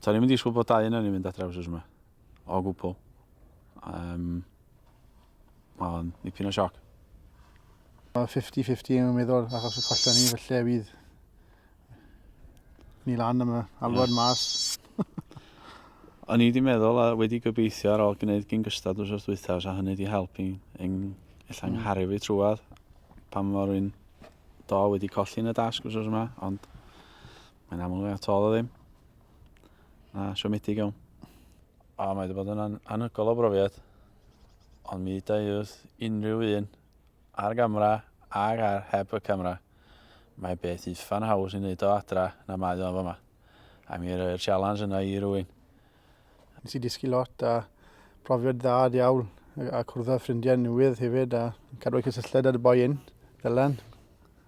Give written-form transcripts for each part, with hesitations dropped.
So ni'n mynd i sgwyl bod dau yna ni'n mynd at draws yma. O gwbl. Mae'n nipyn o sioc. 50-50 yn meddwl, achos y collon ni felly fydd ni lan am y alwad mas. O'n i wedi meddwl a wedi gobeithio ar ôl gwneud gyn gystad wrth dwythas a hynny wedi helpu illa ngharu fi trwad pan mor un do wedi colli yn y dasg wrth yma, ond mae'n amlwg atol o ddim. Na, siomedig iawn. O, mae wedi bod yn anhygol o brofiad, ond mi dau wrth unrhyw un ar gamera ag ar heb y camera, mae beth uffan haws i wneud o adra na mae o fyma. A mi roi'r challenge yna i rywun. Nes i disgu lot a profiad dda diawl a cwrdd â ffrindiau newydd hefyd a cadw cysylltiad ar y boi un, Dylan.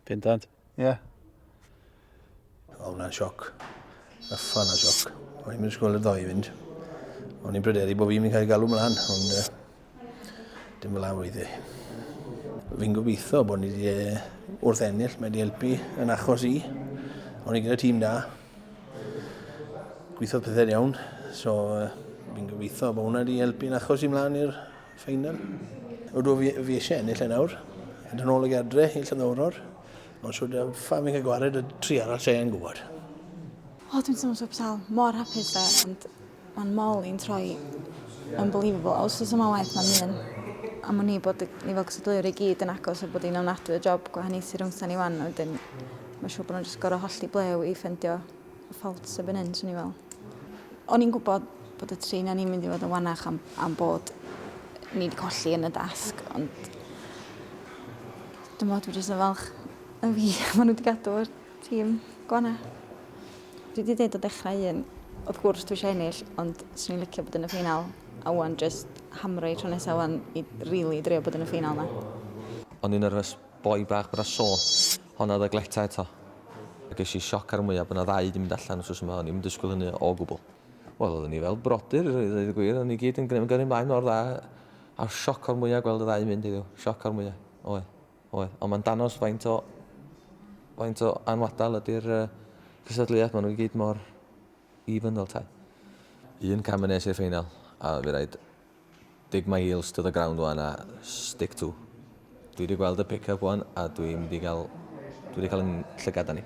Pendant? Ie. O, hwnna'n sioc. Uffan o sioc. O'n i'n mynd sgol y ddoi fynd. O'n i'n bryderu bod fi'n mynd cael galw mlaen, ond dim fel awyd i. Fi'n gobeithio bod ni wedi wrth ennill, mae wedi helpu yn achos i. O'n i gyda tîm da. Gweithiodd pethau'n iawn, so fi'n gobeithio bod hwnna wedi helpu yn achos i mlaen i'r ffeinal. Wydw fi eisiau ennill yn awr, yn ôl y gerdre i Llanddowror, ond so ffa fi'n cael gwared y tri arall lle yn gwybod. O, dwi'n teimlo sal mor hapus da, ond mae'n mol i'n troi unbelievable. Os oes yma waith na'n un, am o'n i bod ni fel cysadlwyr i gyd yn agos a bod i'n ofnadwy o job gwahaniaethu rhwngsta ni wan, a wedyn mae'n siŵr bod nhw'n just gorau holli blew i ffendio y ffawt sef yn hyn, swn i fel. O'n i'n gwybod bod y tri na ni'n mynd i fod yn wanach am bod ni wedi colli yn y dasg, ond dwi'n meddwl dwi'n jyst yn falch yn fi, maen nhw wedi gadw'r tîm gwana. Dwi wedi dweud o dechrau un, wrth gwrs dwi eisiau ennill, ond swn i'n licio bod yn y ffinal, a wan just hamro i tro nesaf wan i rili drio bod yn y ffinal na. O'n i'n nerfus boi bach bod a sôn, honna oedd y gleta eto. Ges i sioc ar y mwyaf bod yna ddau wedi mynd allan wrth yma, o'n i'n disgwyl hynny o gwbl. Wel, oedden ni fel brodyr, dweud y gwir, o'n i gyd yn gyrru ymlaen o'r dda, a sioc o'r mwyaf gweld y ddau mynd iddiw, sioc o'r mwyaf, oedd. Ond mae'n danos faint o anwadal ydy'r cysadleuaeth, maen nhw gyd mor even fel tai. Un cam yn nes i'r ffeinal, a fi rhaid dig my heels to the ground wan a stick to. Dwi wedi gweld y pick-up wan a dwi wedi cael yn llygad â ni.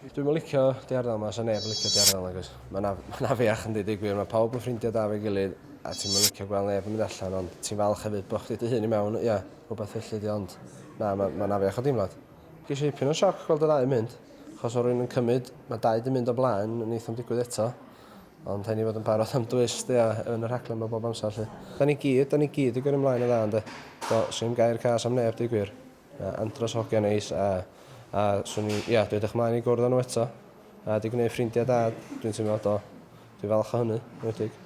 Dwi'n mynd licio Diarddel yma, so neb yn licio Diarddel agos. Mae na fiach yn dweud gwir, mae pawb yn ffrindiau da fe gilydd a ti'n mynd licio gweld neb yn mynd allan, ond ti'n falch hefyd bod chdi dy hun i mewn, ia, rhywbeth felly di, ond mae na fiach o dimlad. Ges i dipyn o sioc gweld y ddau yn mynd, achos o rwy'n yn cymryd, mae dau di mynd o blaen, yn eithaf digwydd eto, ond hyn i fod yn parod am dwist yn y rhaglen mae bob amser. Da ni gyd i gyrru ymlaen y dda, ynddo. So, sy'n gair cas am neb, di gwir. Andros hogiau neis, a swn i, ia, dwi'n edrych ymlaen i gwrdd â nhw eto. A di gwneud ffrindiau da, dwi'n teimlo, dwi'n falch o hynny, wedig.